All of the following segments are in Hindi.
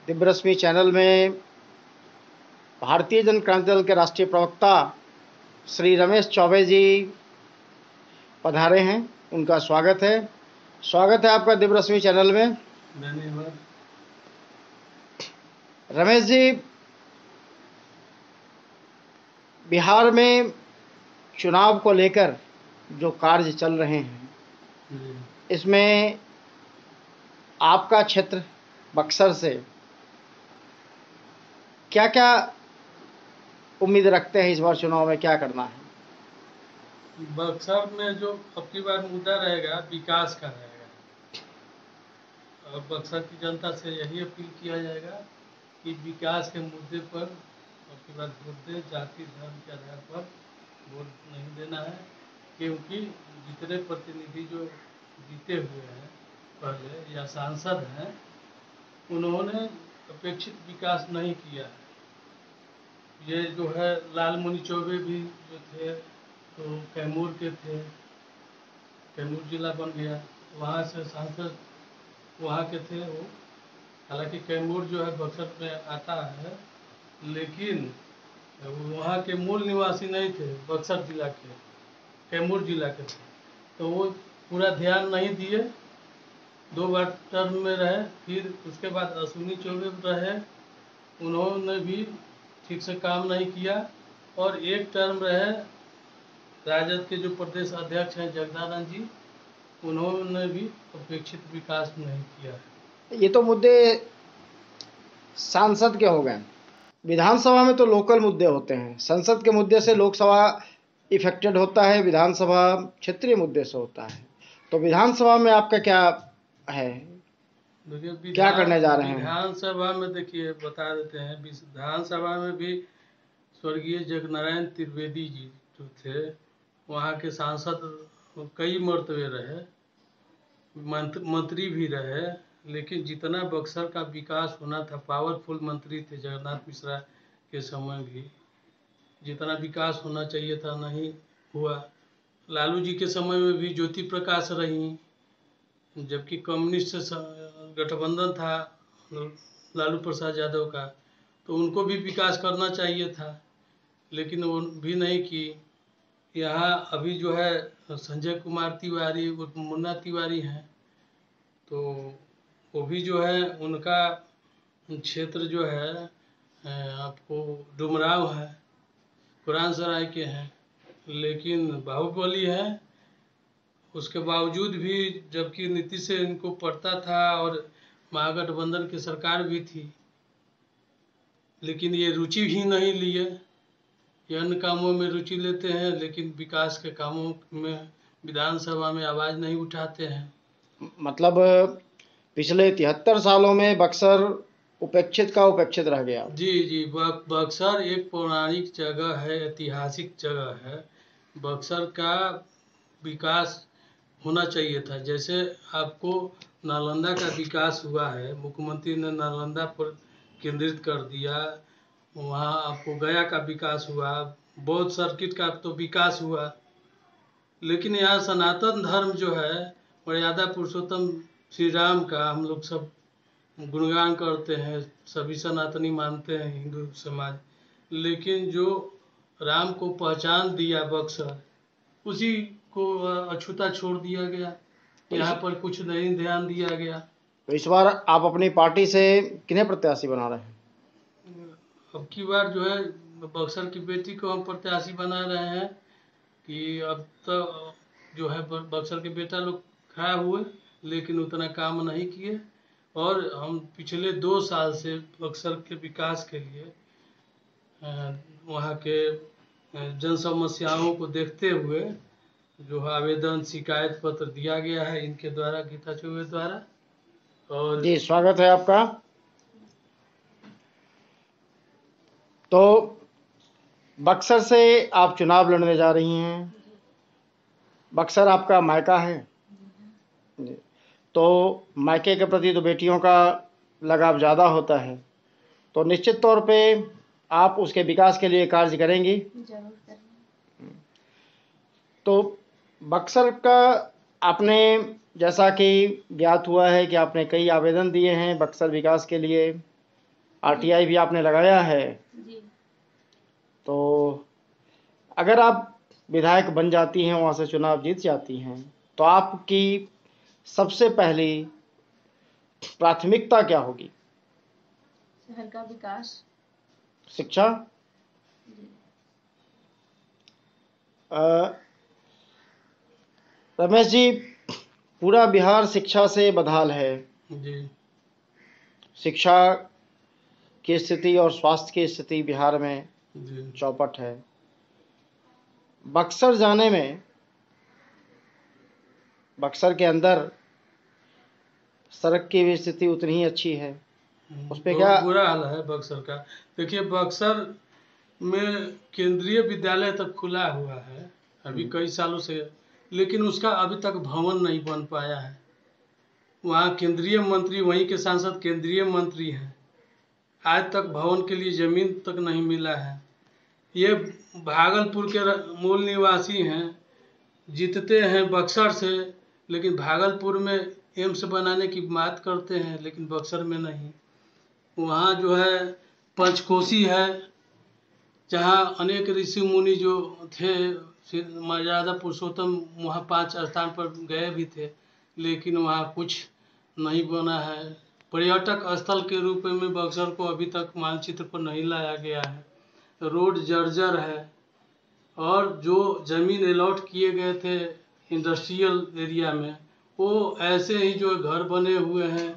दिव्यरश्मि चैनल में भारतीय जन क्रांति दल के राष्ट्रीय प्रवक्ता श्री रमेश चौबे जी पधारे हैं। उनका स्वागत है। स्वागत है आपका दिव्यरश्मि चैनल में। धन्यवाद। रमेश जी, बिहार में चुनाव को लेकर जो कार्य चल रहे हैं, इसमें आपका क्षेत्र बक्सर से क्या क्या उम्मीद रखते हैं? इस बार चुनाव में क्या करना है? बक्सर में जो अब की बार मुद्दा रहेगा, विकास का रहेगा। और बक्सर की जनता से यही अपील किया जाएगा कि विकास के मुद्दे पर अब की बार वोट दें। जाति धर्म के आधार पर वोट नहीं देना है, क्योंकि जितने प्रतिनिधि जो जीते हुए हैं पहले या सांसद हैं, उन्होंने अपेक्षित विकास नहीं किया है। ये जो है लालमुनि चौबे भी जो थे तो कैमूर के थे, कैमूर जिला बन गया, वहाँ से सांसद वहाँ के थे वो। हालांकि कैमूर जो है बक्सर में आता है, लेकिन वहाँ के मूल निवासी नहीं थे, बक्सर जिला के, कैमूर जिला के थे। तो वो पूरा ध्यान नहीं दिए। 2 बार टर्म में रहे, फिर उसके बाद अश्विनी चौबे रहे, उन्होंने भी ठीक से काम नहीं किया। और एक टर्म रहे राजद के जो प्रदेश अध्यक्ष हैं जगदानंद जी, उन्होंने भी अपेक्षित विकास नहीं किया है। ये तो मुद्दे सांसद के हो गए। विधानसभा में तो लोकल मुद्दे होते हैं। संसद के मुद्दे से लोकसभा इफेक्टेड होता है, विधानसभा क्षेत्रीय मुद्दे से होता है। तो विधानसभा में आपका क्या है? देखिए, क्या करने जा रहे हैं? विधानसभा में देखिए बता देते हैं, विधानसभा में भी स्वर्गीय जगनारायण त्रिवेदी जी जो थे, वहाँ के सांसद कई मर्तबे रहे, मंत्री भी रहे, लेकिन जितना बक्सर का विकास होना था, पावरफुल मंत्री थे जगन्नाथ मिश्रा के समय भी, जितना विकास होना चाहिए था नहीं हुआ। लालू जी के समय में भी ज्योति प्रकाश रही, जबकि कम्युनिस्ट से गठबंधन था लालू प्रसाद यादव का, तो उनको भी विकास करना चाहिए था, लेकिन वो भी नहीं की। यहाँ अभी जो है संजय कुमार तिवारी और मुन्ना तिवारी हैं, तो वो भी जो है उनका क्षेत्र जो है आपको डुमराव है, कुरान सराय के हैं, लेकिन बाहुबली है। उसके बावजूद भी, जबकि नीतीश से इनको पड़ता था और महागठबंधन की सरकार भी थी, लेकिन ये रुचि ही नहीं लिए। ये अन्य कामों में रुचि लेते हैं, लेकिन विकास के कामों में विधानसभा में आवाज़ नहीं उठाते हैं। मतलब पिछले 73 सालों में बक्सर उपेक्षित का उपेक्षित रह गया। जी, बक्सर एक पौराणिक जगह है, ऐतिहासिक जगह है। बक्सर का विकास होना चाहिए था। जैसे आपको नालंदा का विकास हुआ है, मुख्यमंत्री ने नालंदा पर केंद्रित कर दिया। वहाँ आपको गया का विकास हुआ, बौद्ध सर्किट का तो विकास हुआ, लेकिन यहाँ सनातन धर्म जो है, मर्यादा पुरुषोत्तम श्री राम का हम लोग सब गुणगान करते हैं, सभी सनातनी मानते हैं हिंदू समाज, लेकिन जो राम को पहचान दिया बक्सर, उसी को अछूता छोड़ दिया गया। यहाँ पर कुछ नहीं ध्यान दिया गया। तो इस बार आप अपनी पार्टी से किन्हें प्रत्याशी बना रहे हैं? अब की बार जो है बक्सर की बेटी को हम प्रत्याशी बना रहे हैं कि अब तो जो है बक्सर के बेटा लोग खड़ा हुए, लेकिन उतना काम नहीं किए। और हम पिछले 2 साल से बक्सर के विकास के लिए वहाँ के जन समस्याओं को देखते हुए जो आवेदन शिकायत पत्र दिया गया है इनके द्वारा, गीता चौबे द्वारा। और जी, स्वागत है आपका। तो बक्सर से आप चुनाव लड़ने जा रही हैं। बक्सर आपका मायका है, तो मायके के प्रति तो बेटियों का लगाव ज़्यादा होता है, तो निश्चित तौर पे आप उसके विकास के लिए कार्य करेंगी। तो बक्सर का आपने, जैसा कि ज्ञात हुआ है कि आपने कई आवेदन दिए हैं बक्सर विकास के लिए, आरटीआई भी आपने लगाया है। जी। तो अगर आप विधायक बन जाती हैं, वहाँ से चुनाव जीत जाती हैं, तो आपकी सबसे पहली प्राथमिकता क्या होगी? शहर का विकास। शिक्षा। जी। रमेश जी, पूरा बिहार शिक्षा से बदहाल है। जी। शिक्षा की स्थिति और स्वास्थ्य की स्थिति बिहार में जी। चौपट है। बक्सर जाने में, बक्सर के अंदर सड़क की भी स्थिति उतनी ही अच्छी है। उस पे बहुत क्या बुरा हाल है बक्सर का। देखिए, बक्सर में केंद्रीय विद्यालय तक खुला हुआ है अभी कई सालों से, लेकिन उसका अभी तक भवन नहीं बन पाया है। वहाँ केंद्रीय मंत्री, वहीं के सांसद केंद्रीय मंत्री हैं, आज तक भवन के लिए जमीन तक नहीं मिला है। ये भागलपुर के मूल निवासी हैं, जीतते हैं बक्सर से, लेकिन भागलपुर में एम्स बनाने की बात करते हैं, लेकिन बक्सर में नहीं। वहाँ जो है पंचकोशी है, जहाँ अनेक ऋषि मुनि जो थे, मर्यादा पुरुषोत्तम वहाँ 5 स्थान पर गए भी थे, लेकिन वहाँ कुछ नहीं बना है। पर्यटक स्थल के रूप में बक्सर को अभी तक मानचित्र पर नहीं लाया गया है। रोड जर्जर है, और जो जमीन अलॉट किए गए थे इंडस्ट्रियल एरिया में, वो ऐसे ही जो घर बने हुए हैं,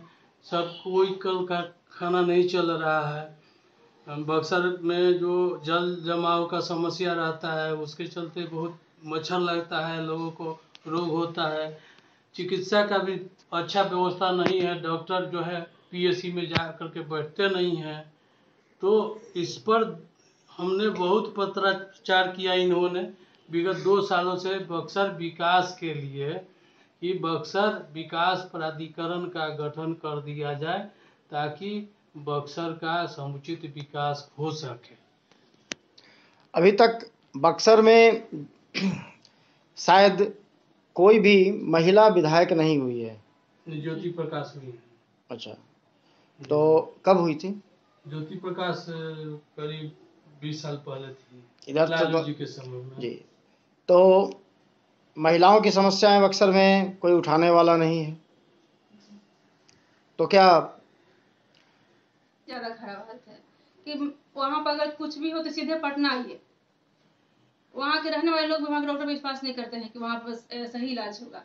सब कोई कल का खाना नहीं चल रहा है। बक्सर में जो जल जमाव का समस्या रहता है, उसके चलते बहुत मच्छर लगता है, लोगों को रोग होता है। चिकित्सा का भी अच्छा व्यवस्था नहीं है, डॉक्टर जो है पीएससी में जा करके बैठते नहीं हैं। तो इस पर हमने बहुत पत्राचार किया इन्होंने विगत 2 सालों से बक्सर विकास के लिए, कि बक्सर विकास प्राधिकरण का गठन कर दिया जाए ताकि बक्सर का समुचित विकास हो सके। अभी तक बक्सर में शायद कोई भी महिला विधायक नहीं हुई है। ज्योति प्रकाश हुई है। अच्छा, तो कब हुई थी? ज्योति प्रकाश करीब 20 साल पहले थी, इधर लालू जी के समय में। जी। तो महिलाओं की समस्याएं बक्सर में कोई उठाने वाला नहीं है, तो क्या ज़्यादा खराब हालत है कि वहाँ पर अगर कुछ भी हो तो सीधे पटना आइए। वहाँ के रहने वाले लोग वहाँ के डॉक्टर पर विश्वास नहीं करते हैं कि वहाँ पर सही इलाज होगा।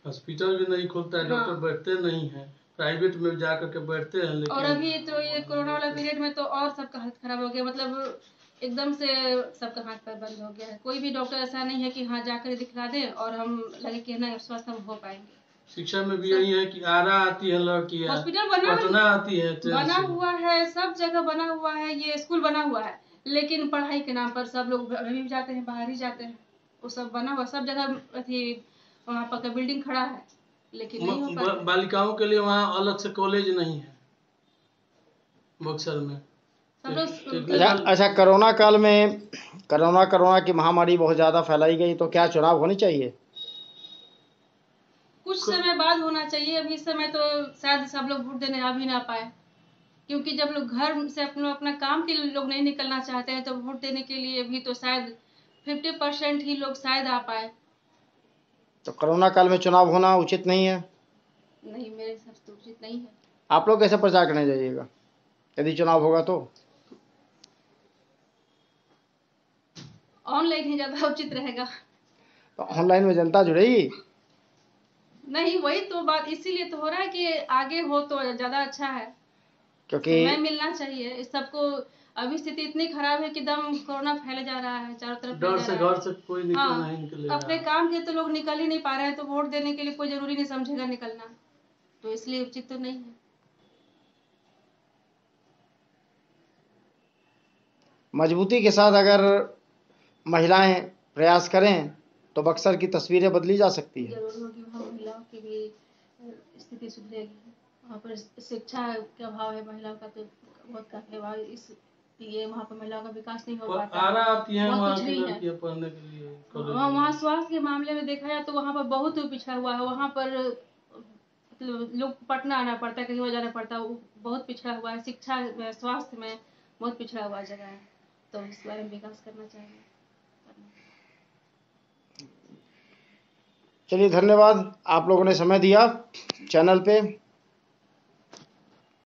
हॉस्पिटल भी नहीं खुलता है, डॉक्टर बैठते नहीं हैं, प्राइवेट में जा करके बैठते हैं। लेकिन और अभी तो ये कोरोना वाला पीरियड में तो और सबका हालत खराब हो गया, मतलब एकदम से सबका हाथ पैर बंद हो गया है। कोई भी डॉक्टर ऐसा नहीं है कि हाँ जाकर दिखला दें और हम लगे कि ना स्वस्थ हम हो पाएंगे। शिक्षा में भी यही है कि आरा आती है लड़कियां, हॉस्पिटल पटना आती है, बना हुआ है, सब जगह बना हुआ है, ये स्कूल बना हुआ है, लेकिन पढ़ाई के नाम पर सब लोग अभी भी जाते हैं, बाहर ही जाते हैं। वो सब बना हुआ सब जगह अथी वहाँ पर बिल्डिंग खड़ा है, लेकिन नहीं हो पाता। बालिकाओं के लिए वहाँ अलग से कॉलेज नहीं है बक्सर में। अच्छा, कोरोना काल में कोरोना की महामारी बहुत ज़्यादा फैलाई गई, तो क्या चुनाव होने चाहिए? कुछ समय बाद होना चाहिए। अभी इस समय तो शायद सब लोग वोट देने आ भी ना पाए, क्योंकि जब लोग घर से अपना काम के लिए लोग नहीं निकलना चाहते हैं, तो वोट देने के लिए भी तो शायद 50% ही लोग शायद आ पाए। तो कोरोना काल में चुनाव होना उचित नहीं है? नहीं, मेरे हिसाब से उचित नहीं है। आप लोग कैसे प्रचार करने जाइएगा यदि चुनाव होगा तो? ऑनलाइन ही ज़्यादा उचित रहेगा। तो ऑनलाइन में जनता जुड़ेगी नहीं, वही तो बात इसीलिए तो हो रहा है कि आगे हो तो ज़्यादा अच्छा है, क्योंकि समय मिलना चाहिए इस सबको। अभी स्थिति इतनी खराब है कि दम कोरोना फैले जा रहा है चारों तरफ। डर से घर से कोई नहीं निकलेगा। अपने काम के तो लोग निकल ही नहीं पा रहे हैं, तो वोट देने के लिए कोई जरूरी नहीं समझेगा निकलना, तो इसलिए उचित तो नहीं है। मजबूती के साथ अगर महिलाएं प्रयास करें तो बक्सर की तस्वीरें बदली जा सकती है। जरूर होगी, वहाँ महिलाओं की भी स्थिति सुधरेगी। वहाँ पर शिक्षा का अभाव है, महिलाओं का तो बहुत काफी अभाव, इसलिए वहाँ पर महिलाओं का विकास नहीं हो पाता। आती है वहाँ कुछ नहीं है पढ़ने के लिए। वहाँ स्वास्थ्य के मामले में देखा जाए तो वहाँ पर बहुत पिछड़ा हुआ है। वहाँ पर मतलब लोग पटना आना पड़ता है, कहीं और जाना पड़ता है, वो बहुत पिछड़ा हुआ है। शिक्षा में, स्वास्थ्य में बहुत पिछड़ा हुआ जगह है, तो इस बारे में विकास करना चाहिए। चलिए, धन्यवाद, आप लोगों ने समय दिया चैनल पे।